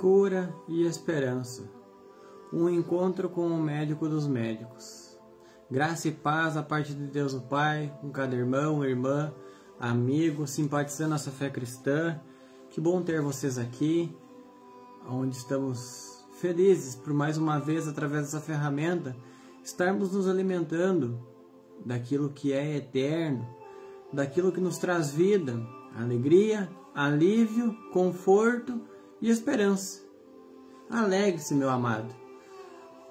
Cura e esperança. Um encontro com o médico dos médicos. Graça e paz a parte de Deus o Pai, com cada irmão, irmã, amigo, simpatizando nossa fé cristã. Que bom ter vocês aqui, onde estamos felizes por mais uma vez, através dessa ferramenta, estarmos nos alimentando daquilo que é eterno, daquilo que nos traz vida, alegria, alívio, conforto e esperança. Alegre-se, meu amado,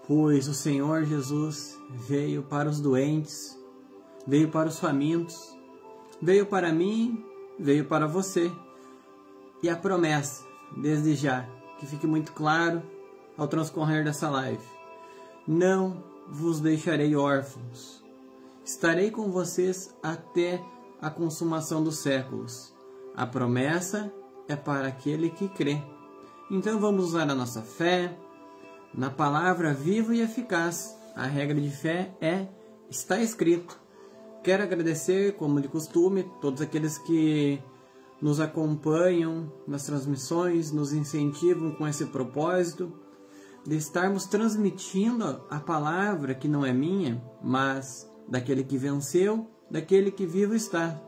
pois o Senhor Jesus veio para os doentes, veio para os famintos, veio para mim, veio para você. E a promessa, desde já, que fique muito claro ao transcorrer dessa live: não vos deixarei órfãos, estarei com vocês até a consumação dos séculos. A promessa é para aquele que crê. Então vamos usar a nossa fé na palavra viva e eficaz. A regra de fé é: está escrito. Quero agradecer, como de costume, todos aqueles que nos acompanham nas transmissões, nos incentivam com esse propósito de estarmos transmitindo a palavra que não é minha, mas daquele que venceu, daquele que vivo está.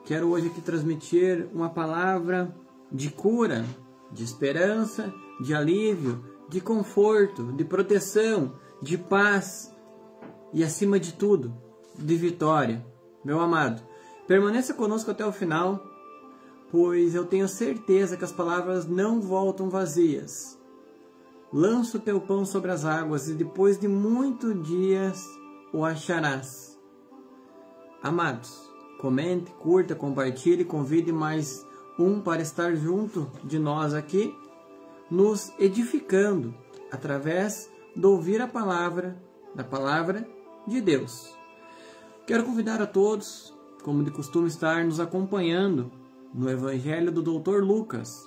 Quero hoje aqui transmitir uma palavra de cura, de esperança, de alívio, de conforto, de proteção, de paz e, acima de tudo, de vitória. Meu amado, permaneça conosco até o final, pois eu tenho certeza que as palavras não voltam vazias. Lança o teu pão sobre as águas e depois de muitos dias o acharás. Amados, comente, curta, compartilhe, convide mais um para estar junto de nós aqui, nos edificando através de ouvir a palavra, da palavra de Deus. Quero convidar a todos, como de costume, estar nos acompanhando no Evangelho do Dr. Lucas,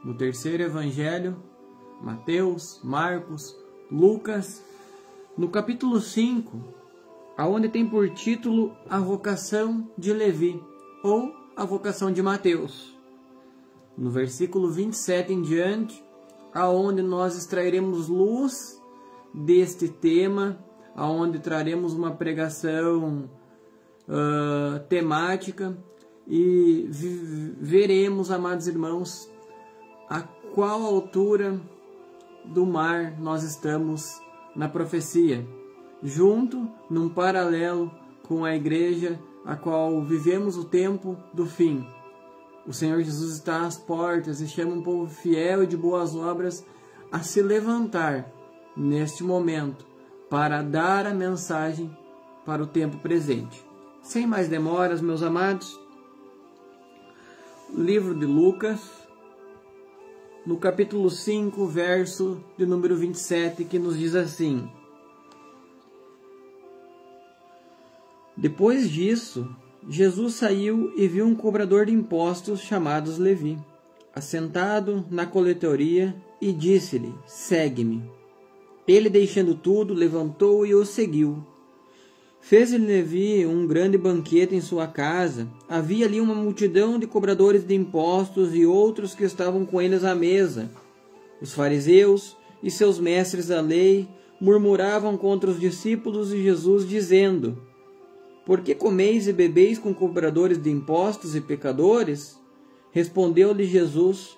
no terceiro Evangelho, Mateus, Marcos, Lucas, no capítulo 5, aonde tem por título a vocação de Levi, ou a vocação de Mateus. No versículo 27 em diante, aonde nós extrairemos luz deste tema, aonde traremos uma pregação temática e veremos, amados irmãos, a qual altura do mar nós estamos na profecia, junto, num paralelo com a igreja a qual vivemos o tempo do fim. O Senhor Jesus está às portas e chama um povo fiel e de boas obras a se levantar neste momento para dar a mensagem para o tempo presente. Sem mais demoras, meus amados, livro de Lucas, no capítulo 5, verso de número 27, que nos diz assim: Depois disso, Jesus saiu e viu um cobrador de impostos chamado Levi, assentado na coletoria, e disse-lhe: Segue-me. Ele, deixando tudo, levantou e o seguiu. Fez-lhe Levi um grande banquete em sua casa. Havia ali uma multidão de cobradores de impostos e outros que estavam com eles à mesa. Os fariseus e seus mestres da lei murmuravam contra os discípulos de Jesus, dizendo: Por que comeis e bebeis com cobradores de impostos e pecadores? Respondeu-lhe Jesus: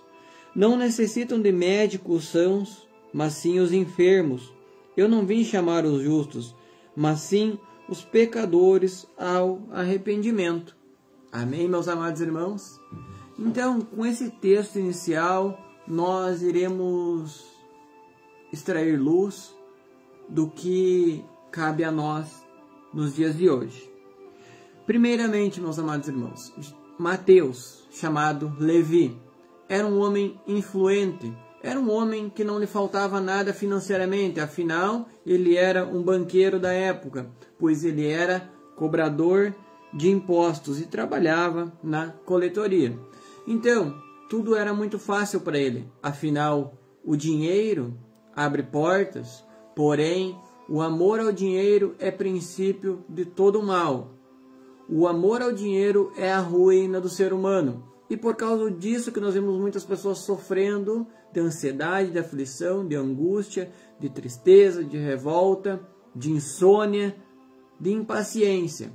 Não necessitam de médicos os sãos, mas sim os enfermos. Eu não vim chamar os justos, mas sim os pecadores ao arrependimento. Amém, meus amados irmãos? Então, com esse texto inicial, nós iremos extrair luz do que cabe a nós nos dias de hoje. Primeiramente, meus amados irmãos, Mateus, chamado Levi, era um homem influente, era um homem que não lhe faltava nada financeiramente, afinal, ele era um banqueiro da época, pois ele era cobrador de impostos e trabalhava na coletoria. Então, tudo era muito fácil para ele, afinal, o dinheiro abre portas, porém, o amor ao dinheiro é princípio de todo o mal. O amor ao dinheiro é a ruína do ser humano. E por causa disso que nós vemos muitas pessoas sofrendo de ansiedade, de aflição, de angústia, de tristeza, de revolta, de insônia, de impaciência.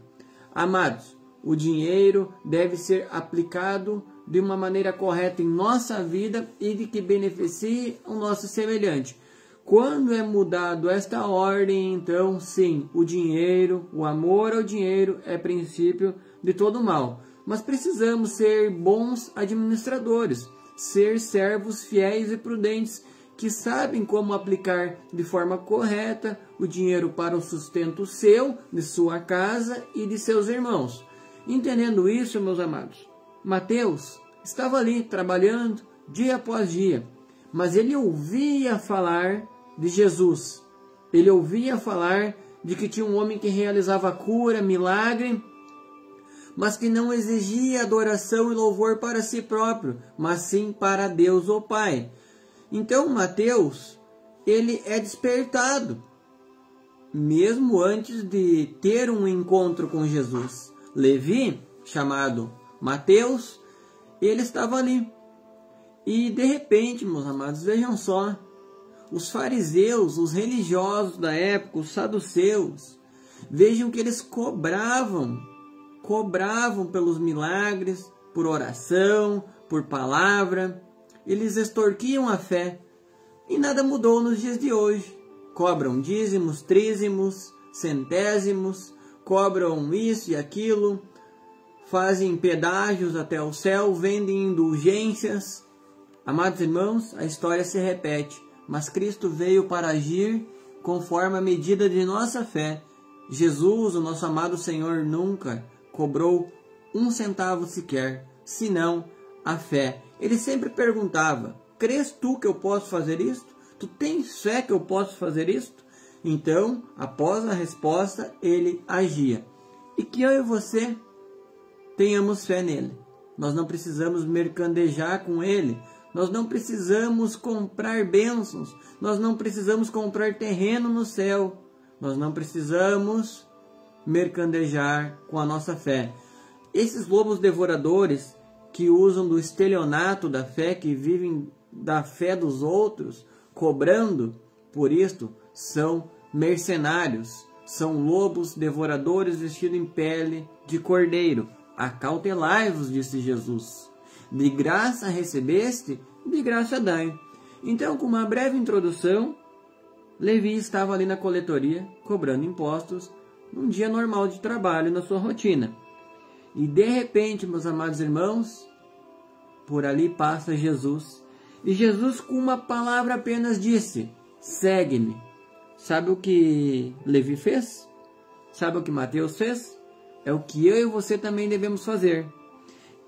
Amados, o dinheiro deve ser aplicado de uma maneira correta em nossa vida e de que beneficie o nosso semelhante. Quando é mudado esta ordem, então sim, o dinheiro, o amor ao dinheiro é princípio de todo mal. Mas precisamos ser bons administradores, ser servos fiéis e prudentes, que sabem como aplicar de forma correta o dinheiro para o sustento seu, de sua casa e de seus irmãos. Entendendo isso, meus amados, Mateus estava ali trabalhando dia após dia, mas ele ouvia falar de Jesus. Ele ouvia falar de que tinha um homem que realizava cura, milagre, mas que não exigia adoração e louvor para si próprio, mas sim para Deus o Pai. Então Mateus, ele é despertado, mesmo antes de ter um encontro com Jesus. Levi, chamado Mateus, ele estava ali. E de repente, meus amados, vejam só, os fariseus, os religiosos da época, os saduceus, vejam que eles cobravam pelos milagres, por oração, por palavra. Eles extorquiam a fé. E nada mudou nos dias de hoje. Cobram dízimos, trízimos, centésimos, cobram isso e aquilo, fazem pedágios até o céu, vendem indulgências. Amados irmãos, a história se repete, mas Cristo veio para agir conforme a medida de nossa fé. Jesus, o nosso amado Senhor, nunca cobrou um centavo sequer, senão a fé. Ele sempre perguntava: crês tu que eu posso fazer isto? Tu tens fé que eu posso fazer isto? Então, após a resposta, ele agia. E que eu e você tenhamos fé nele. Nós não precisamos mercadejar com ele. Nós não precisamos comprar bênçãos. Nós não precisamos comprar terreno no céu. Nós não precisamos mercadejar com a nossa fé. Esses lobos devoradores que usam do estelionato da fé, que vivem da fé dos outros, cobrando por isto, são mercenários, são lobos devoradores vestidos em pele de cordeiro. Acautelai-vos, disse Jesus. De graça recebeste, de graça dai. Então, com uma breve introdução, Levi estava ali na coletoria, cobrando impostos, num dia normal de trabalho, na sua rotina. E de repente, meus amados irmãos, por ali passa Jesus. E Jesus, com uma palavra apenas, disse: segue-me. Sabe o que Levi fez? Sabe o que Mateus fez? É o que eu e você também devemos fazer.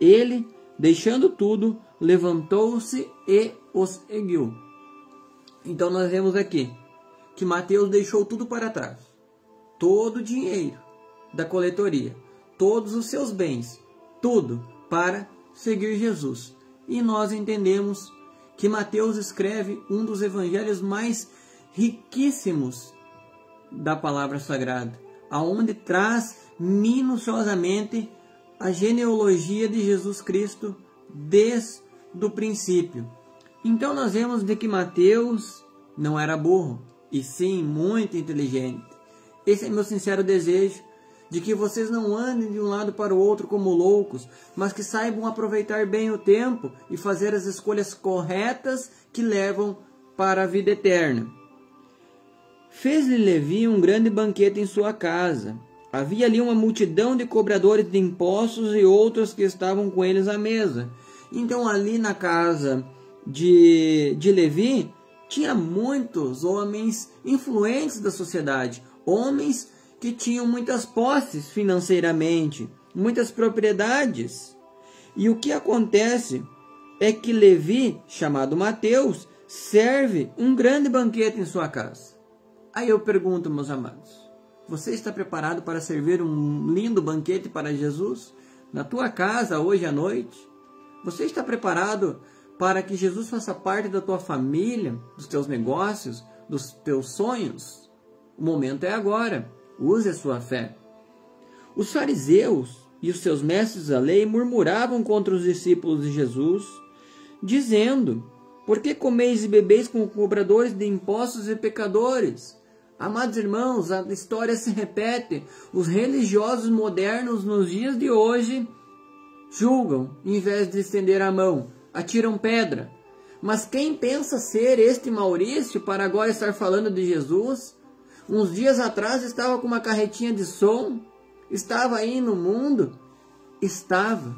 Ele, deixando tudo, levantou-se e os seguiu. Então nós vemos aqui que Mateus deixou tudo para trás. Todo o dinheiro da coletoria, todos os seus bens, tudo para seguir Jesus. E nós entendemos que Mateus escreve um dos evangelhos mais riquíssimos da palavra sagrada, aonde traz minuciosamente a genealogia de Jesus Cristo desde o princípio. Então nós vemos de que Mateus não era burro, e sim muito inteligente. Esse é meu sincero desejo, de que vocês não andem de um lado para o outro como loucos, mas que saibam aproveitar bem o tempo e fazer as escolhas corretas que levam para a vida eterna. Fez-lhe Levi um grande banquete em sua casa. Havia ali uma multidão de cobradores de impostos e outros que estavam com eles à mesa. Então ali na casa de Levi tinha muitos homens influentes da sociedade, homens que tinham muitas posses financeiramente, muitas propriedades. E o que acontece é que Levi, chamado Mateus, serve um grande banquete em sua casa. Aí eu pergunto, meus amados, você está preparado para servir um lindo banquete para Jesus na tua casa hoje à noite? Você está preparado para que Jesus faça parte da tua família, dos teus negócios, dos teus sonhos? O momento é agora. Use a sua fé. Os fariseus, e os seus mestres da lei murmuravam contra os discípulos de Jesus, dizendo: por que comeis e bebeis com cobradores de impostos e pecadores? Amados irmãos, a história se repete. Os religiosos modernos nos dias de hoje julgam, em vez de estender a mão, atiram pedra. Mas quem pensa ser este Maurício para agora estar falando de Jesus? Uns dias atrás estava com uma carretinha de som, estava aí no mundo? Estava,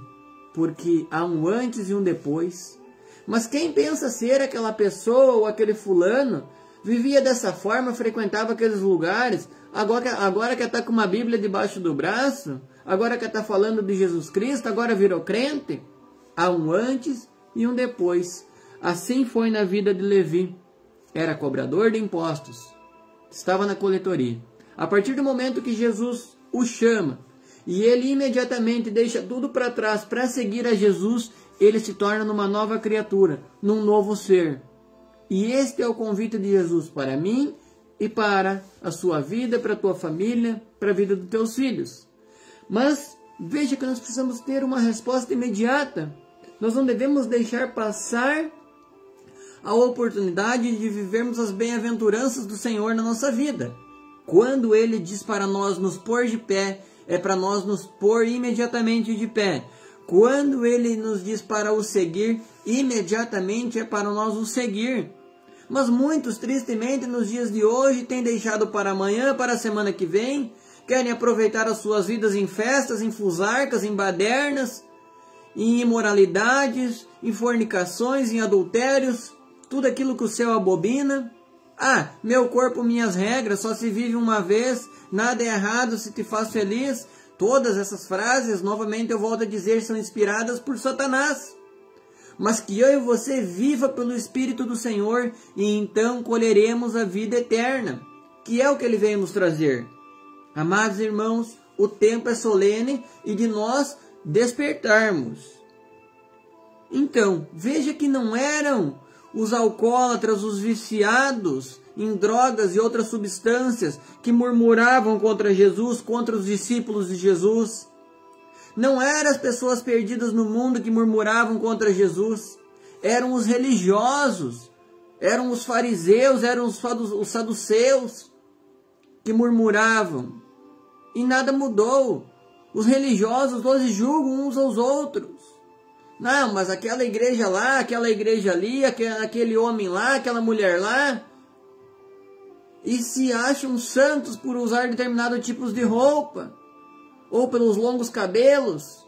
porque há um antes e um depois. Mas quem pensa ser aquela pessoa ou aquele fulano, vivia dessa forma, frequentava aqueles lugares, agora quer estar com uma Bíblia debaixo do braço, agora quer estar falando de Jesus Cristo, agora virou crente? Há um antes e um depois. Assim foi na vida de Levi. Era cobrador de impostos, estava na coletoria. A partir do momento que Jesus o chama, e ele imediatamente deixa tudo para trás para seguir a Jesus, ele se torna numa nova criatura, num novo ser. E este é o convite de Jesus para mim e para a sua vida, para a tua família, para a vida dos teus filhos. Mas veja que nós precisamos ter uma resposta imediata. Nós não devemos deixar passar a oportunidade de vivermos as bem-aventuranças do Senhor na nossa vida. Quando Ele diz para nós nos pôr de pé, é para nós nos pôr imediatamente de pé. Quando Ele nos diz para o seguir, imediatamente é para nós o seguir. Mas muitos, tristemente, nos dias de hoje, têm deixado para amanhã, para a semana que vem, querem aproveitar as suas vidas em festas, em fusarcas, em badernas, em imoralidades, em fornicações, em adultérios, tudo aquilo que o céu abomina. Ah, meu corpo, minhas regras, só se vive uma vez, nada é errado se te faz feliz. Todas essas frases, novamente eu volto a dizer, são inspiradas por Satanás. Mas que eu e você viva pelo Espírito do Senhor e então colheremos a vida eterna, que é o que Ele veio nos trazer. Amados irmãos, o tempo é solene e de nós despertarmos. Então, veja que não eram os alcoólatras, os viciados em drogas e outras substâncias que murmuravam contra Jesus, contra os discípulos de Jesus. Não eram as pessoas perdidas no mundo que murmuravam contra Jesus. Eram os religiosos, eram os fariseus, eram os saduceus que murmuravam. E nada mudou. Os religiosos hoje julgam uns aos outros. Não, mas aquela igreja lá, aquela igreja ali, aquele homem lá, aquela mulher lá. E se acham santos por usar determinados tipos de roupa, ou pelos longos cabelos.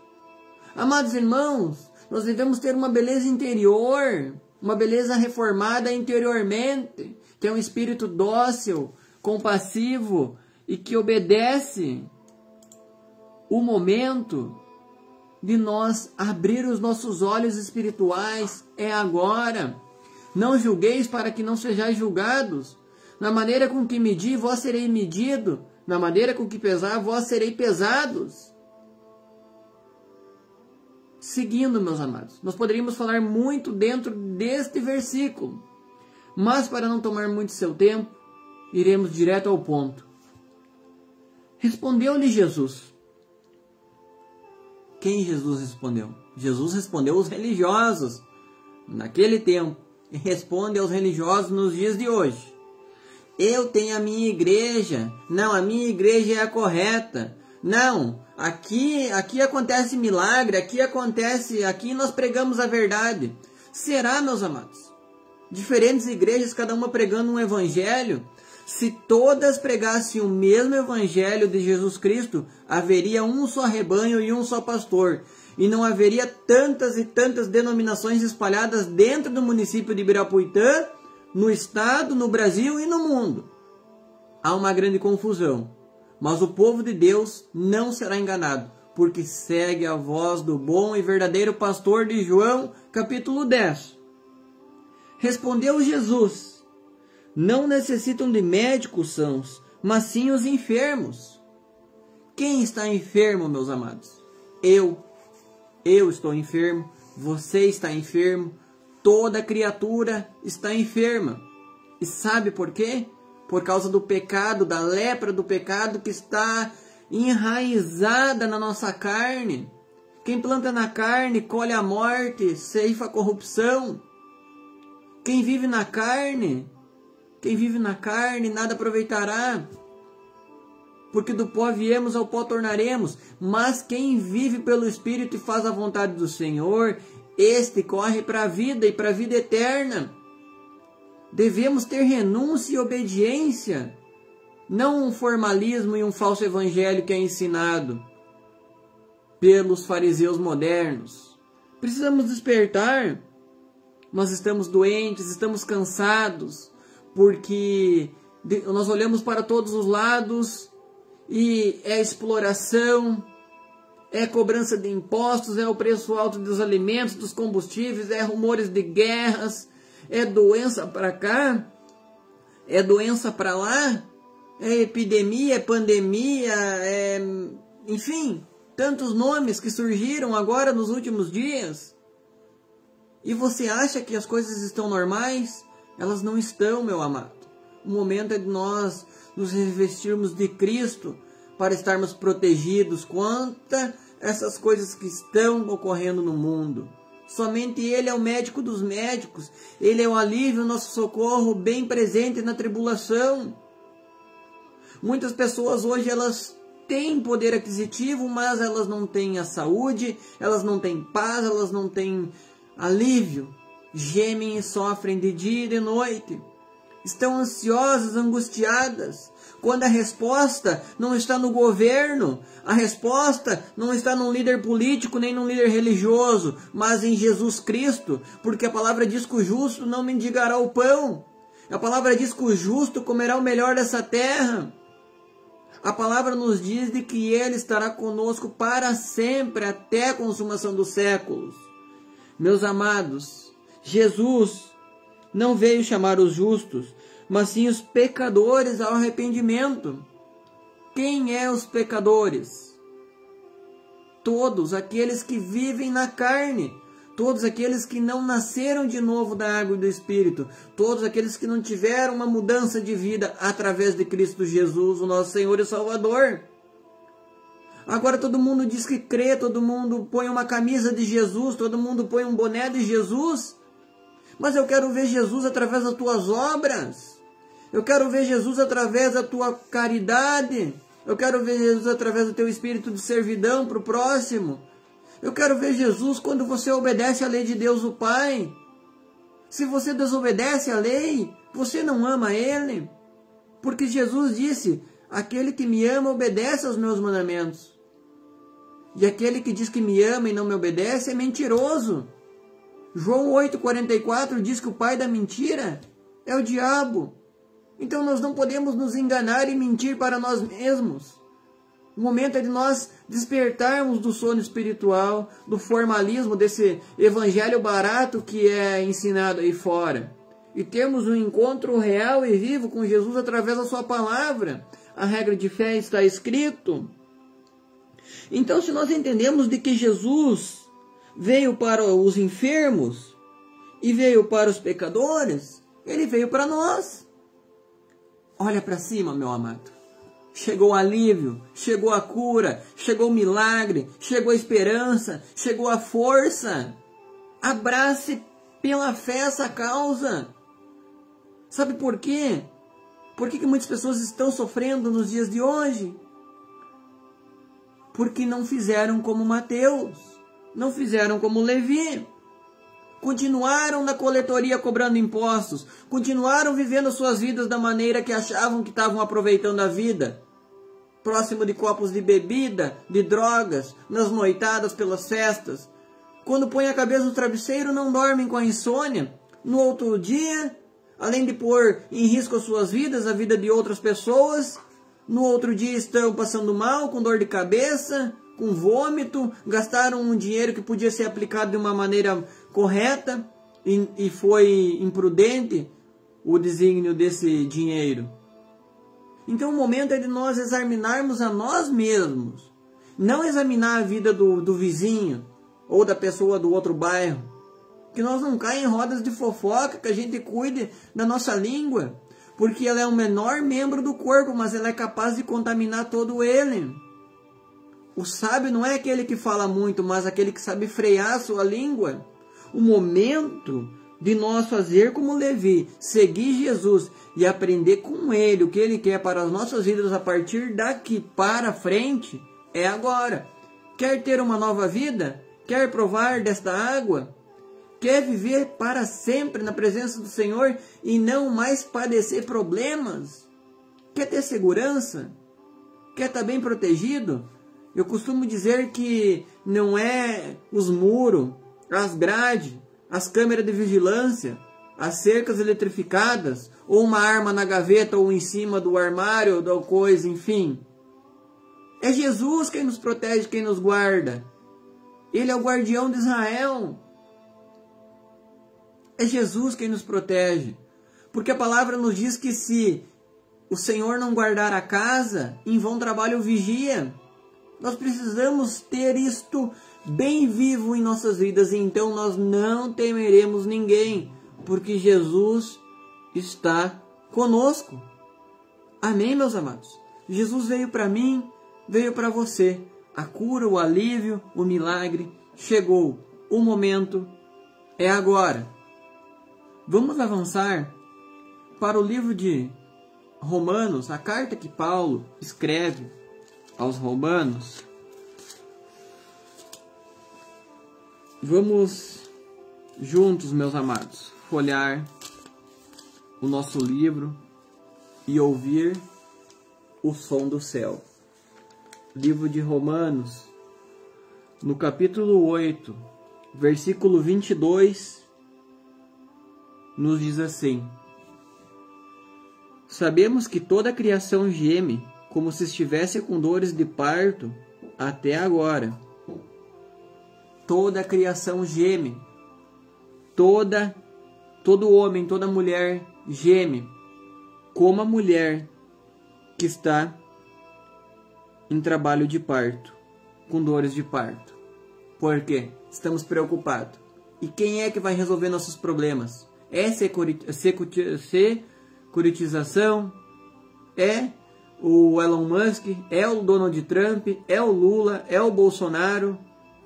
Amados irmãos, nós devemos ter uma beleza interior, uma beleza reformada interiormente, ter um espírito dócil, compassivo e que obedece. O momento de nós abrir os nossos olhos espirituais é agora. Não julgueis para que não sejais julgados. Na maneira com que medir, vós serei medido. Na maneira com que pesar, vós serei pesados. Seguindo, meus amados, nós poderíamos falar muito dentro deste versículo. Mas para não tomar muito seu tempo, iremos direto ao ponto. Respondeu-lhe Jesus. Quem Jesus respondeu? Jesus respondeu aos religiosos naquele tempo e responde aos religiosos nos dias de hoje. Eu tenho a minha igreja. Não, a minha igreja é a correta. Não, aqui acontece milagre, aqui nós pregamos a verdade. Será, meus amados? Diferentes igrejas, cada uma pregando um evangelho. Se todas pregassem o mesmo evangelho de Jesus Cristo, haveria um só rebanho e um só pastor. E não haveria tantas e tantas denominações espalhadas dentro do município de Ibirapuitã, no estado, no Brasil e no mundo. Há uma grande confusão. Mas o povo de Deus não será enganado, porque segue a voz do bom e verdadeiro pastor de João, capítulo 10. Respondeu Jesus: não necessitam de médicos sãos, mas sim os enfermos. Quem está enfermo, meus amados? Eu estou enfermo, você está enfermo, toda criatura está enferma. E sabe por quê? Por causa do pecado, da lepra do pecado que está enraizada na nossa carne. Quem planta na carne colhe a morte, ceifa a corrupção. Quem vive na carne nada aproveitará. Porque do pó viemos, ao pó tornaremos. Mas quem vive pelo Espírito e faz a vontade do Senhor, este corre para a vida e para a vida eterna. Devemos ter renúncia e obediência, não um formalismo e um falso evangelho que é ensinado pelos fariseus modernos. Precisamos despertar. Nós estamos doentes, estamos cansados, porque nós olhamos para todos os lados e é exploração, é cobrança de impostos, é o preço alto dos alimentos, dos combustíveis, é rumores de guerras, é doença para cá, é doença para lá, é epidemia, é pandemia, enfim, tantos nomes que surgiram agora nos últimos dias. E você acha que as coisas estão normais? Elas não estão, meu amado. O momento é de nós nos revestirmos de Cristo para estarmos protegidos contra essas coisas que estão ocorrendo no mundo. Somente Ele é o médico dos médicos. Ele é o alívio, o nosso socorro bem presente na tribulação. Muitas pessoas hoje elas têm poder aquisitivo, mas elas não têm a saúde, elas não têm paz, elas não têm alívio. Gemem e sofrem de dia e de noite. Estão ansiosas, angustiadas, quando a resposta não está no governo, a resposta não está num líder político, nem num líder religioso, mas em Jesus Cristo, porque a palavra diz que o justo não mendigará o pão, a palavra diz que o justo comerá o melhor dessa terra, a palavra nos diz de que Ele estará conosco para sempre, até a consumação dos séculos. Meus amados, Jesus não veio chamar os justos, mas sim os pecadores ao arrependimento. Quem é os pecadores? Todos aqueles que vivem na carne, todos aqueles que não nasceram de novo da água e do Espírito, todos aqueles que não tiveram uma mudança de vida através de Cristo Jesus, o nosso Senhor e Salvador. Agora todo mundo diz que crê, todo mundo põe uma camisa de Jesus, todo mundo põe um boné de Jesus. Mas eu quero ver Jesus através das tuas obras. Eu quero ver Jesus através da tua caridade. Eu quero ver Jesus através do teu espírito de servidão para o próximo. Eu quero ver Jesus quando você obedece à lei de Deus o Pai. Se você desobedece à lei, você não ama Ele. Porque Jesus disse, aquele que me ama obedece aos meus mandamentos. E aquele que diz que me ama e não me obedece é mentiroso. João 8,44 diz que o pai da mentira é o diabo. Então nós não podemos nos enganar e mentir para nós mesmos. O momento é de nós despertarmos do sono espiritual, do formalismo, desse evangelho barato que é ensinado aí fora. E termos um encontro real e vivo com Jesus através da sua palavra. A regra de fé está escrito. Então, se nós entendemos de que Jesus veio para os enfermos e veio para os pecadores, Ele veio para nós. Olha para cima, meu amado. Chegou o alívio, chegou a cura, chegou o milagre, chegou a esperança, chegou a força. Abrace pela fé essa causa. Sabe por quê? Por que muitas pessoas estão sofrendo nos dias de hoje? Porque não fizeram como Mateus, não fizeram como Levi. Continuaram na coletoria cobrando impostos, continuaram vivendo suas vidas da maneira que achavam que estavam aproveitando a vida. Próximo de copos de bebida, de drogas, nas noitadas pelas festas. Quando põem a cabeça no travesseiro, não dormem com a insônia. No outro dia, além de pôr em risco as suas vidas, a vida de outras pessoas, no outro dia estão passando mal, com dor de cabeça, com vômito, gastaram um dinheiro que podia ser aplicado de uma maneira correta e foi imprudente o desígnio desse dinheiro. Então o momento é de nós examinarmos a nós mesmos, não examinar a vida do vizinho ou da pessoa do outro bairro, que nós não caímos em rodas de fofoca, que a gente cuide da nossa língua, porque ela é o menor membro do corpo, mas ela é capaz de contaminar todo ele. O sábio não é aquele que fala muito, mas aquele que sabe frear a sua língua. O momento de nós fazer como Levi, seguir Jesus e aprender com Ele o que Ele quer para as nossas vidas a partir daqui para frente, é agora. Quer ter uma nova vida? Quer provar desta água? Quer viver para sempre na presença do Senhor e não mais padecer problemas? Quer ter segurança? Quer estar bem protegido? Eu costumo dizer que não é os muros, as grades, as câmeras de vigilância, as cercas eletrificadas, ou uma arma na gaveta ou em cima do armário, da coisa, enfim. É Jesus quem nos protege, quem nos guarda. Ele é o guardião de Israel. É Jesus quem nos protege. Porque a palavra nos diz que se o Senhor não guardar a casa, em vão trabalha o vigia. Nós precisamos ter isto bem vivo em nossas vidas, e então nós não temeremos ninguém, porque Jesus está conosco. Amém, meus amados? Jesus veio para mim, veio para você. A cura, o alívio, o milagre chegou. O momento é agora. Vamos avançar para o livro de Romanos, a carta que Paulo escreve aos Romanos. Vamos juntos, meus amados, folhear o nosso livro e ouvir o som do céu. Livro de Romanos, no capítulo 8, versículo 22, nos diz assim: sabemos que toda a criação geme, como se estivesse com dores de parto até agora. Toda a criação geme. Todo homem, toda mulher geme, como a mulher que está em trabalho de parto, com dores de parto. Por quê? Estamos preocupados. E quem é que vai resolver nossos problemas? É securitização? É o Elon Musk? É o Donald Trump? É o Lula? É o Bolsonaro?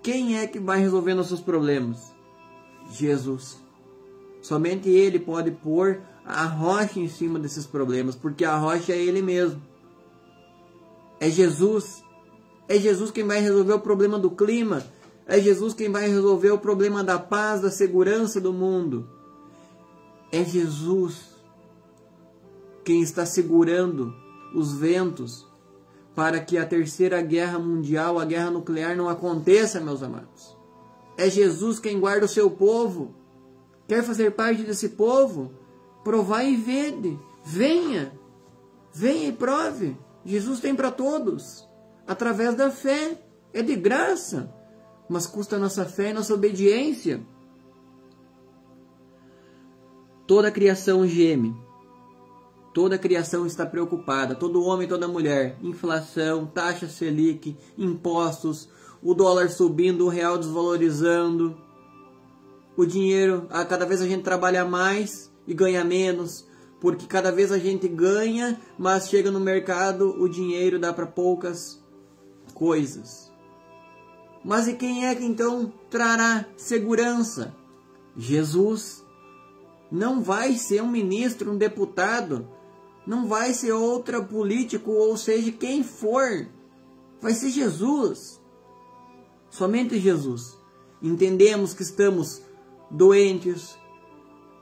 Quem é que vai resolver nossos problemas? Jesus. Somente Ele pode pôr a rocha em cima desses problemas, porque a rocha é Ele mesmo. É Jesus. É Jesus quem vai resolver o problema do clima. É Jesus quem vai resolver o problema da paz, da segurança do mundo. É Jesus quem está segurando os ventos para que a terceira guerra mundial, a guerra nuclear, não aconteça, meus amados. É Jesus quem guarda o seu povo. Quer fazer parte desse povo? Provai e vede. Venha. Venha e prove. Jesus tem para todos. Através da fé. É de graça. Mas custa a nossa fé e nossa obediência. Toda a criação geme. Toda a criação está preocupada. Todo homem, toda mulher. Inflação, taxa Selic, impostos, o dólar subindo, o real desvalorizando. O dinheiro, cada vez a gente trabalha mais e ganha menos. Porque cada vez a gente ganha, mas chega no mercado, o dinheiro dá para poucas coisas. Mas e quem é que então trará segurança? Jesus. Não vai ser um ministro, um deputado, não vai ser outro político, ou seja, quem for. Vai ser Jesus. Somente Jesus. Entendemos que estamos doentes,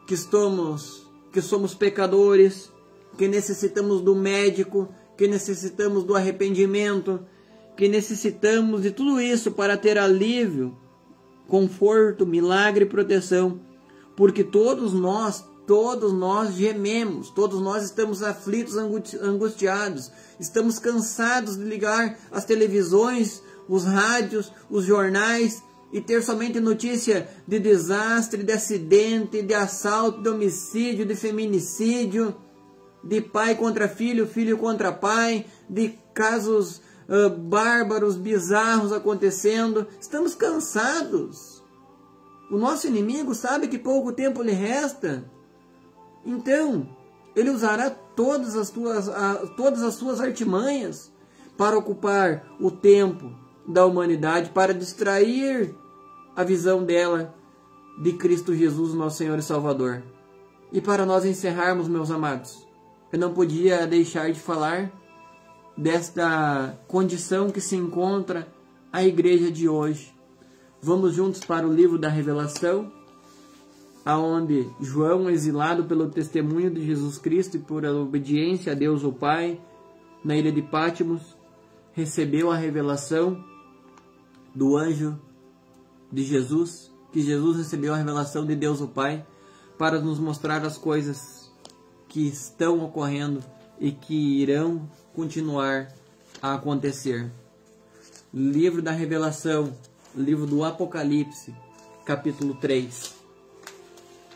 que somos pecadores, que necessitamos do médico, que necessitamos do arrependimento, que necessitamos de tudo isso para ter alívio, conforto, milagre e proteção. Porque todos nós gememos, todos nós estamos aflitos, angustiados, estamos cansados de ligar as televisões, os rádios, os jornais e ter somente notícia de desastre, de acidente, de assalto, de homicídio, de feminicídio, de pai contra filho, filho contra pai, de casos bárbaros, bizarros acontecendo. Estamos cansados. O nosso inimigo sabe que pouco tempo lhe resta. Então, ele usará todas as suas artimanhas para ocupar o tempo da humanidade para distrair a visão dela de Cristo Jesus, nosso Senhor e Salvador. E para nós encerrarmos, meus amados, eu não podia deixar de falar desta condição que se encontra a igreja de hoje. Vamos juntos para o livro da Revelação, aonde João, exilado pelo testemunho de Jesus Cristo e por obediência a Deus o Pai, na ilha de Patmos, recebeu a revelação do anjo de Jesus, que Jesus recebeu a revelação de Deus o Pai para nos mostrar as coisas que estão ocorrendo e que irão continuar a acontecer. Livro da Revelação, livro do Apocalipse, capítulo 3.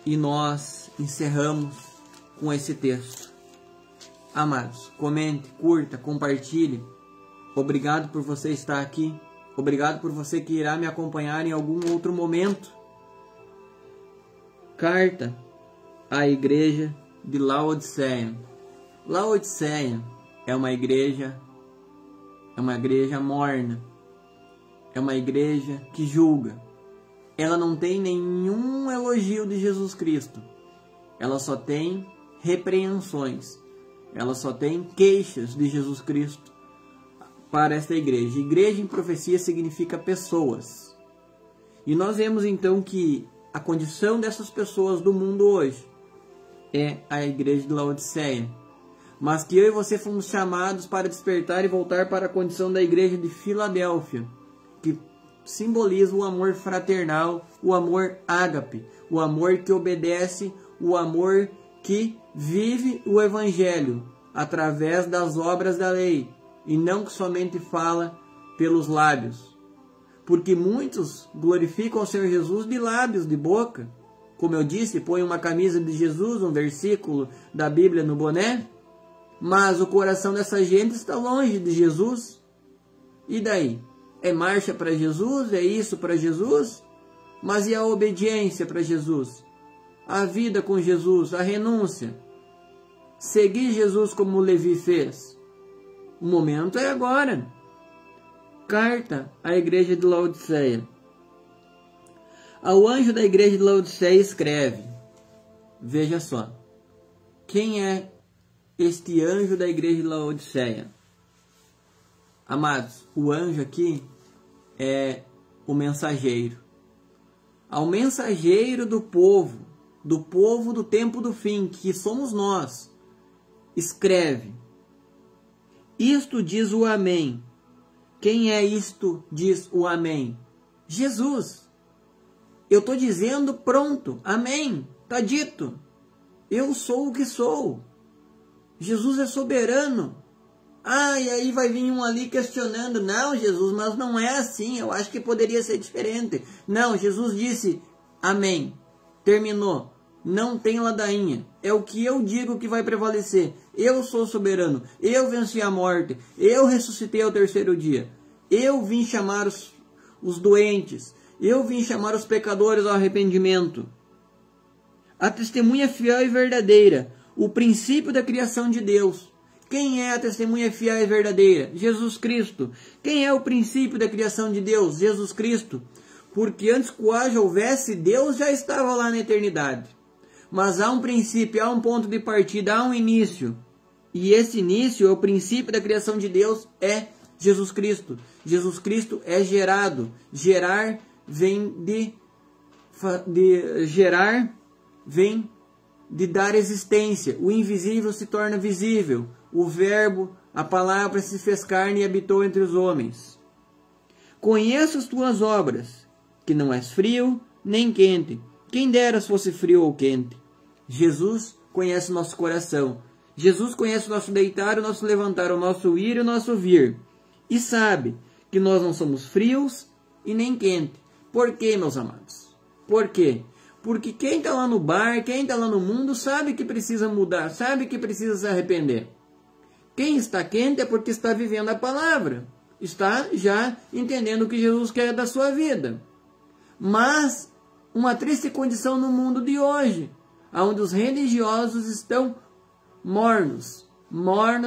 E nós encerramos com esse texto. Amados, comente, curta, compartilhe. Obrigado por você estar aqui. Obrigado por você que irá me acompanhar em algum outro momento. Carta à igreja de Laodiceia. Laodiceia é uma igreja morna. É uma igreja que julga. Ela não tem nenhum elogio de Jesus Cristo. Ela só tem repreensões. Ela só tem queixas de Jesus Cristo para esta igreja. Igreja em profecia significa pessoas. E nós vemos então que a condição dessas pessoas do mundo hoje é a igreja de Laodiceia. Mas que eu e você fomos chamados para despertar e voltar para a condição da igreja de Filadélfia, que simboliza o amor fraternal, o amor ágape, o amor que obedece, o amor que vive o evangelho através das obras da lei e não que somente fala pelos lábios. Porque muitos glorificam o Senhor Jesus de lábios, de boca. Como eu disse, põe uma camisa de Jesus, um versículo da Bíblia no boné, mas o coração dessa gente está longe de Jesus. E daí? É marcha para Jesus? É isso para Jesus? Mas e a obediência para Jesus? A vida com Jesus, a renúncia? Seguir Jesus como Levi fez? O momento é agora. Carta à igreja de Laodiceia. Ao anjo da igreja de Laodiceia escreve. Veja só. Quem é este anjo da igreja de Laodiceia? Amados, o anjo aqui é o mensageiro. Ao mensageiro do povo do tempo do fim, que somos nós, escreve. Isto diz o Amém. Quem é isto diz o Amém? Jesus. Eu estou dizendo pronto, Amém, está dito. Eu sou o que sou. Jesus é soberano. E aí vai vir um ali questionando. Não, Jesus, mas não é assim. Eu acho que poderia ser diferente. Não, Jesus disse, Amém. Terminou. Não tem ladainha. É o que eu digo que vai prevalecer. Eu sou soberano. Eu venci a morte. Eu ressuscitei ao terceiro dia. Eu vim chamar os doentes. Eu vim chamar os pecadores ao arrependimento. A testemunha fiel e verdadeira. O princípio da criação de Deus. Quem é a testemunha fiel e verdadeira? Jesus Cristo. Quem é o princípio da criação de Deus? Jesus Cristo. Porque antes que haja houvesse, Deus já estava lá na eternidade. Mas há um princípio, há um ponto de partida, há um início. E esse início, o princípio da criação de Deus, é Jesus Cristo. Jesus Cristo é gerado. Gerar vem de gerar, vem de dar existência. O invisível se torna visível. O verbo, a palavra se fez carne e habitou entre os homens. Conheço as tuas obras, que não és frio nem quente. Quem dera se fosse frio ou quente. Jesus conhece o nosso coração. Jesus conhece o nosso deitar, o nosso levantar, o nosso ir e o nosso vir. E sabe que nós não somos frios e nem quente. Por quê, meus amados? Por quê? Porque quem está lá no bar, quem está lá no mundo, sabe que precisa mudar, sabe que precisa se arrepender. Quem está quente é porque está vivendo a palavra. Está já entendendo o que Jesus quer da sua vida. Mas uma triste condição no mundo de hoje, onde os religiosos estão mornos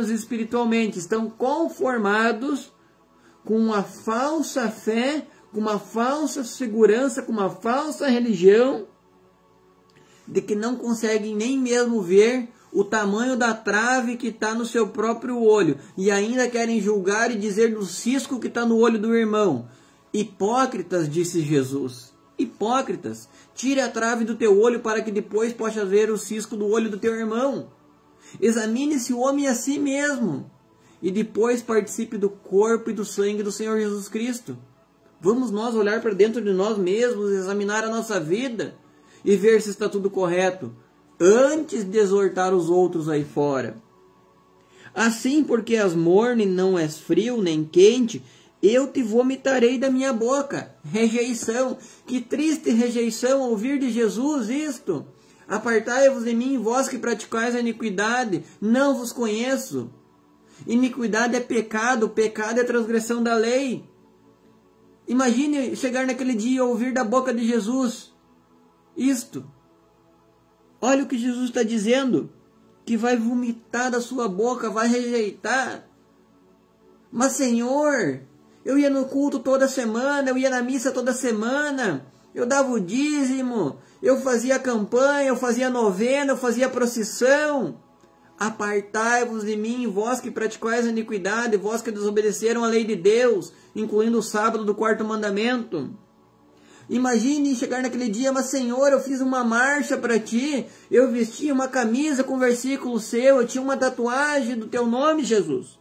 espiritualmente, estão conformados com uma falsa fé, com uma falsa segurança, com uma falsa religião, de que não conseguem nem mesmo ver o tamanho da trave que está no seu próprio olho, e ainda querem julgar e dizer do cisco que está no olho do irmão. Hipócritas, disse Jesus. Hipócritas, tire a trave do teu olho para que depois possa ver o cisco do olho do teu irmão. Examine-se o homem a si mesmo, e depois participe do corpo e do sangue do Senhor Jesus Cristo. Vamos nós olhar para dentro de nós mesmos, examinar a nossa vida e ver se está tudo correto, antes de exortar os outros aí fora. Assim, porque és morno e não és frio nem quente, eu te vomitarei da minha boca. Rejeição. Que triste rejeição ouvir de Jesus isto. Apartai-vos de mim, vós que praticais a iniquidade, não vos conheço. Iniquidade é pecado, pecado é transgressão da lei. Imagine chegar naquele dia e ouvir da boca de Jesus isto. Olha o que Jesus está dizendo, que vai vomitar da sua boca, vai rejeitar. Mas Senhor, eu ia no culto toda semana, eu ia na missa toda semana, eu dava o dízimo, eu fazia campanha, eu fazia novena, eu fazia procissão. Apartai-vos de mim, vós que praticais a iniquidade, vós que desobedeceram a lei de Deus, incluindo o sábado do 4º mandamento. Imagine chegar naquele dia, mas Senhor, eu fiz uma marcha para ti, eu vesti uma camisa com versículo seu, eu tinha uma tatuagem do teu nome, Jesus.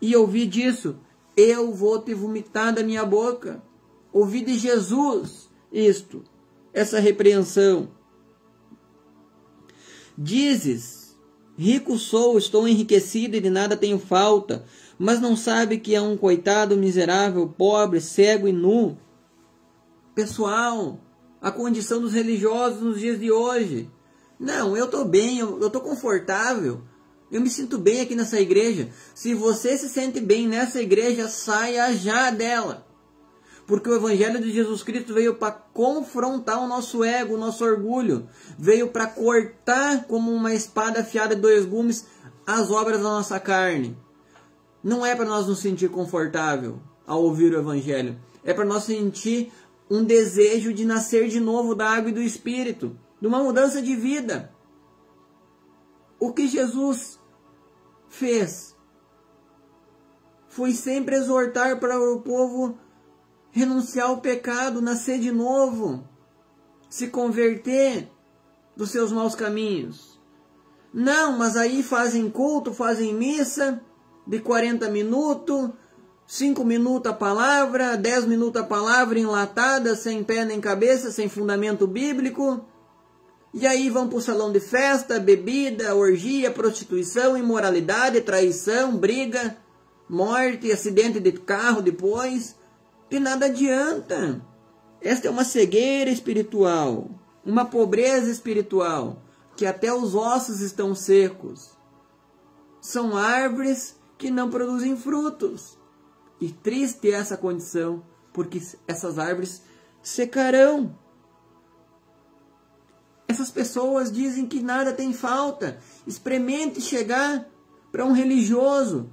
E ouvi disso, eu vou te vomitar da minha boca. Ouvi de Jesus isto, essa repreensão. Dizes, rico sou, estou enriquecido e de nada tenho falta, mas não sabe que é um coitado miserável, pobre, cego e nu. Pessoal, a condição dos religiosos nos dias de hoje. Não, eu estou bem, eu estou confortável. Eu me sinto bem aqui nessa igreja. Se você se sente bem nessa igreja, saia já dela. Porque o Evangelho de Jesus Cristo veio para confrontar o nosso ego, o nosso orgulho. Veio para cortar como uma espada afiada de 2 gumes as obras da nossa carne. Não é para nós nos sentir confortável ao ouvir o Evangelho. É para nós sentir um desejo de nascer de novo da água e do Espírito, de uma mudança de vida. O que Jesus fez foi sempre exortar para o povo renunciar ao pecado, nascer de novo, se converter dos seus maus caminhos. Não, mas aí fazem culto, fazem missa de 40 minutos, 5 minutos a palavra, 10 minutos a palavra enlatada, sem pé nem cabeça, sem fundamento bíblico. E aí vão para o salão de festa, bebida, orgia, prostituição, imoralidade, traição, briga, morte, acidente de carro depois. De nada adianta. Esta é uma cegueira espiritual, uma pobreza espiritual, que até os ossos estão secos. São árvores que não produzem frutos. E triste é essa condição, porque essas árvores secarão. Essas pessoas dizem que nada tem falta. Experimente chegar para um religioso,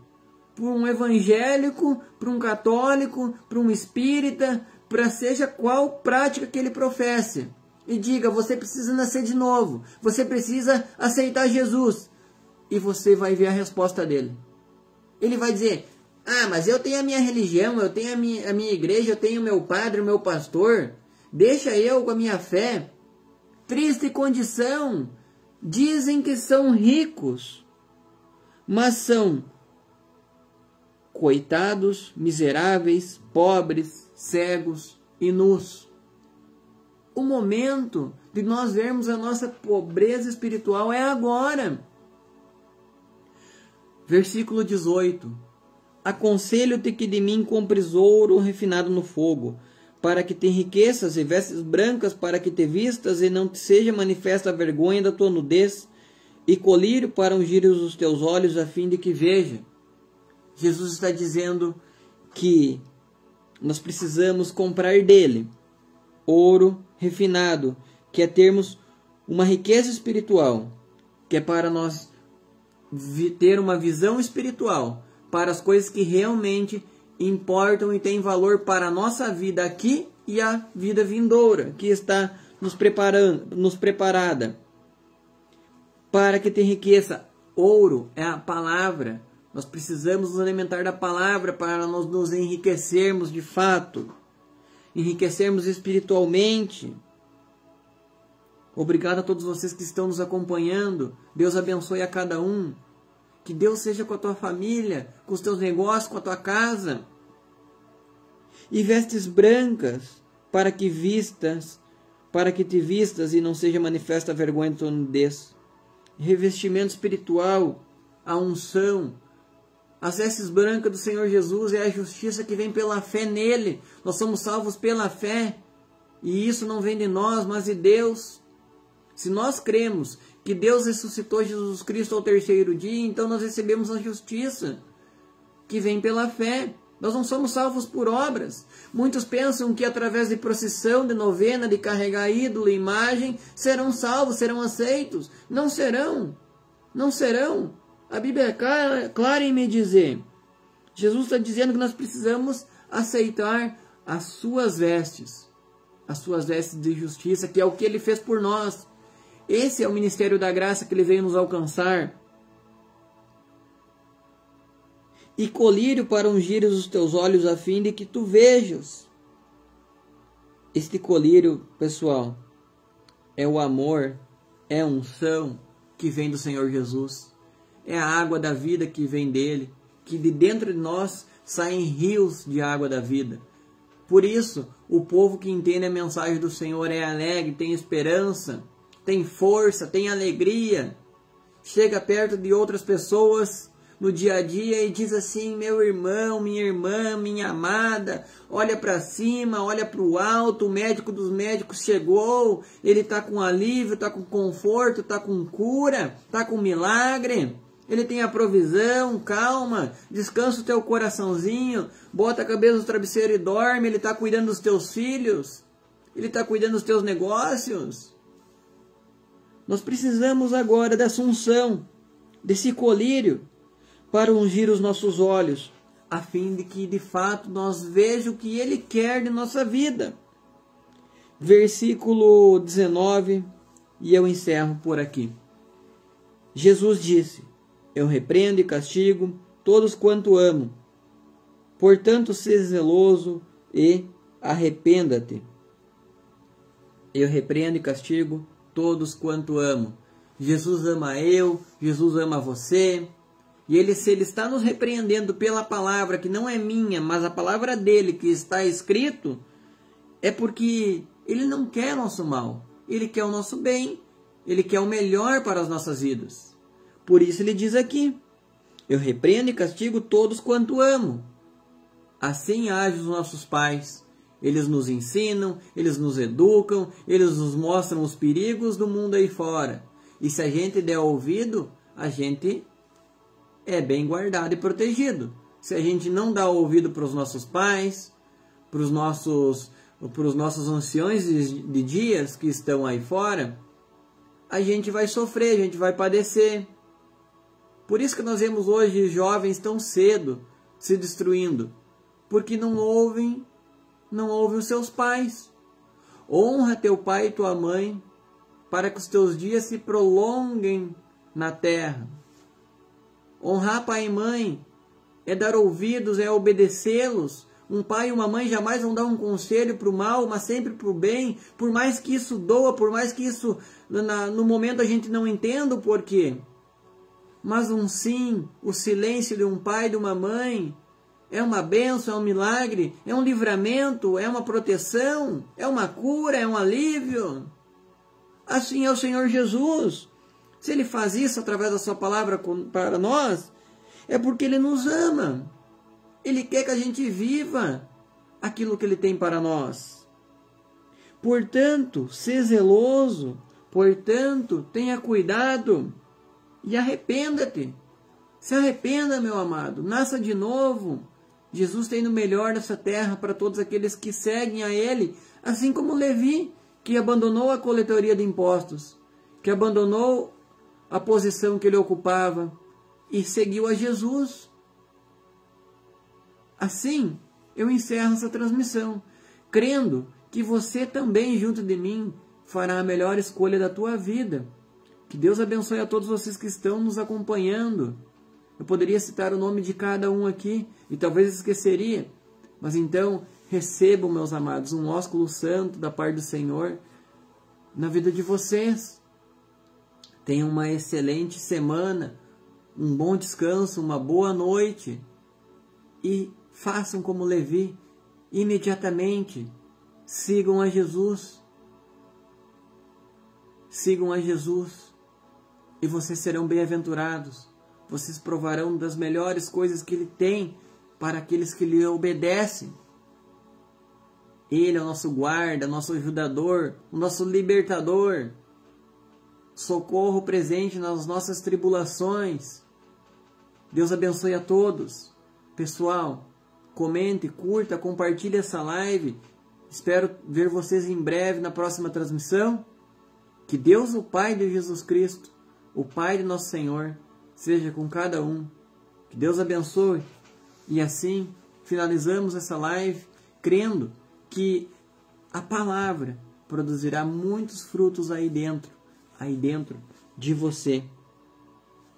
para um evangélico, para um católico, para um espírita, para seja qual prática que ele professe. E diga, você precisa nascer de novo. Você precisa aceitar Jesus. E você vai ver a resposta dele. Ele vai dizer, ah, mas eu tenho a minha religião, eu tenho a minha igreja, eu tenho o meu padre, o meu pastor. Deixa eu com a minha fé. Triste condição. Dizem que são ricos, mas são coitados, miseráveis, pobres, cegos e nus. O momento de nós vermos a nossa pobreza espiritual é agora. Versículo 18. Aconselho-te que de mim compres ouro refinado no fogo, para que te enriqueças, e vestes brancas para que te vistas, e não te seja manifesta a vergonha da tua nudez, e colírio para ungir os teus olhos, a fim de que veja. Jesus está dizendo que nós precisamos comprar dele ouro refinado, que é termos uma riqueza espiritual, que é para nós ter uma visão espiritual para as coisas que realmente importam e têm valor para a nossa vida aqui e a vida vindoura, que está nos preparada para que te enriqueça. Ouro é a palavra. Nós precisamos nos alimentar da palavra para nós nos enriquecermos de fato, enriquecermos espiritualmente. Obrigado a todos vocês que estão nos acompanhando. Deus abençoe a cada um. Que Deus seja com a tua família, com os teus negócios, com a tua casa. E vestes brancas para que te vistas e não seja manifesta a vergonha de tua nudez. Revestimento espiritual, a unção. As vestes brancas do Senhor Jesus é a justiça que vem pela fé nele. Nós somos salvos pela fé. E isso não vem de nós, mas de Deus. Se nós cremos que Deus ressuscitou Jesus Cristo ao terceiro dia, então nós recebemos a justiça que vem pela fé. Nós não somos salvos por obras. Muitos pensam que através de procissão, de novena, de carregar ídolo, imagem, serão salvos, serão aceitos. Não serão. Não serão. A Bíblia é clara em me dizer. Jesus está dizendo que nós precisamos aceitar as suas vestes de justiça, que é o que Ele fez por nós. Esse é o ministério da graça que Ele veio nos alcançar. E colírio para ungir os teus olhos a fim de que tu vejas. Este colírio, pessoal, é o amor, é a unção que vem do Senhor Jesus. É a água da vida que vem dele, que de dentro de nós saem rios de água da vida. Por isso, o povo que entende a mensagem do Senhor é alegre, tem esperança, tem força, tem alegria. Chega perto de outras pessoas no dia a dia e diz assim: meu irmão, minha irmã, minha amada, olha para cima, olha para o alto, o médico dos médicos chegou, ele está com alívio, está com conforto, está com cura, está com milagre. Ele tem a provisão, calma, descansa o teu coraçãozinho, bota a cabeça no travesseiro e dorme. Ele está cuidando dos teus filhos, Ele está cuidando dos teus negócios. Nós precisamos agora dessa unção, desse colírio, para ungir os nossos olhos, a fim de que de fato nós vejamos o que Ele quer de nossa vida. Versículo 19, e eu encerro por aqui. Jesus disse: eu repreendo e castigo todos quanto amo. Portanto, seja zeloso e arrependa-te. Eu repreendo e castigo todos quanto amo. Jesus ama eu, Jesus ama você. E se Ele está nos repreendendo pela palavra que não é minha, mas a palavra dele que está escrito, é porque Ele não quer nosso mal. Ele quer o nosso bem. Ele quer o melhor para as nossas vidas. Por isso Ele diz aqui: eu repreendo e castigo todos quanto amo. Assim agem os nossos pais. Eles nos ensinam, eles nos educam, eles nos mostram os perigos do mundo aí fora. E se a gente der ouvido, a gente é bem guardado e protegido. Se a gente não dá ouvido para os nossos pais, para os nossos anciões de dias que estão aí fora, a gente vai sofrer, a gente vai padecer. Por isso que nós vemos hoje jovens tão cedo se destruindo, porque não ouvem os seus pais. Honra teu pai e tua mãe, para que os teus dias se prolonguem na terra. Honrar pai e mãe é dar ouvidos, é obedecê-los. Um pai e uma mãe jamais vão dar um conselho para o mal, mas sempre para o bem. Por mais que isso doa, por mais que isso no momento a gente não entenda o porquê. Mas um sim, o silêncio de um pai e de uma mãe é uma bênção, é um milagre, é um livramento, é uma proteção, é uma cura, é um alívio. Assim é o Senhor Jesus. Se Ele faz isso através da sua palavra para nós, é porque Ele nos ama. Ele quer que a gente viva aquilo que Ele tem para nós. Portanto, seja zeloso, portanto, tenha cuidado e arrependa-te. Se arrependa, meu amado, nasça de novo. Jesus tem o melhor nessa terra para todos aqueles que seguem a Ele, assim como Levi, que abandonou a coletoria de impostos, que abandonou a posição que ele ocupava e seguiu a Jesus. Assim, eu encerro essa transmissão, crendo que você também, junto de mim, fará a melhor escolha da tua vida. Que Deus abençoe a todos vocês que estão nos acompanhando. Eu poderia citar o nome de cada um aqui e talvez esqueceria, mas então recebam, meus amados, um ósculo santo da parte do Senhor na vida de vocês. Tenham uma excelente semana, um bom descanso, uma boa noite e façam como Levi, imediatamente sigam a Jesus. Sigam a Jesus e vocês serão bem-aventurados. Vocês provarão das melhores coisas que Ele tem para aqueles que lhe obedecem. Ele é o nosso guarda, nosso ajudador, o nosso libertador. Socorro presente nas nossas tribulações. Deus abençoe a todos. Pessoal, comente, curta, compartilhe essa live. Espero ver vocês em breve na próxima transmissão. Que Deus, o Pai de Jesus Cristo, o Pai de nosso Senhor, seja com cada um. Que Deus abençoe. E assim finalizamos essa live crendo que a palavra produzirá muitos frutos aí dentro de você.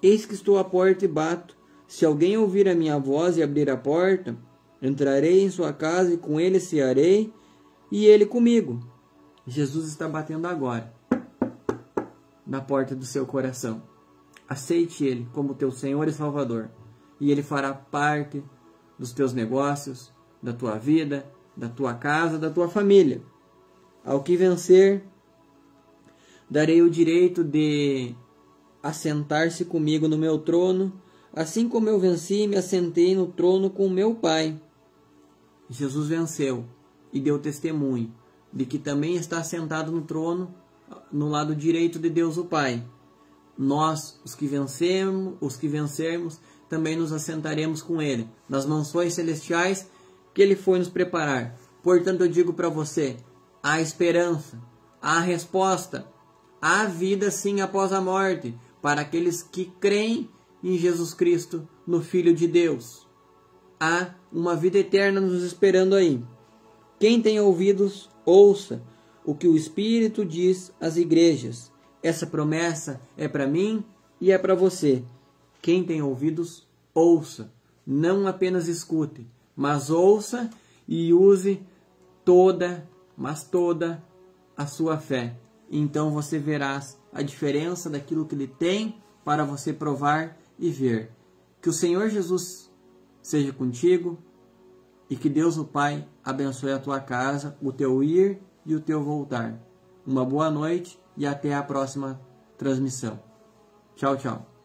Eis que estou à porta e bato. Se alguém ouvir a minha voz e abrir a porta, entrarei em sua casa e com ele cearei e ele comigo. Jesus está batendo agora na porta do seu coração. Aceite Ele como teu Senhor e Salvador, e Ele fará parte dos teus negócios, da tua vida, da tua casa, da tua família. Ao que vencer, darei o direito de assentar-se comigo no meu trono, assim como eu venci e me assentei no trono com meu Pai. Jesus venceu e deu testemunho de que também está sentado no trono, no lado direito de Deus o Pai. Nós, os que vencermos, também nos assentaremos com Ele nas mansões celestiais que Ele foi nos preparar. Portanto, eu digo para você, há esperança, há resposta, há vida sim após a morte, para aqueles que creem em Jesus Cristo, no Filho de Deus. Há uma vida eterna nos esperando aí. Quem tem ouvidos, ouça o que o Espírito diz às igrejas. Essa promessa é para mim e é para você. Quem tem ouvidos, ouça. Não apenas escute, mas ouça e use toda a sua fé. Então você verás a diferença daquilo que Ele tem para você provar e ver. Que o Senhor Jesus seja contigo e que Deus o Pai abençoe a tua casa, o teu ir e o teu voltar. Uma boa noite e até a próxima transmissão. Tchau, tchau.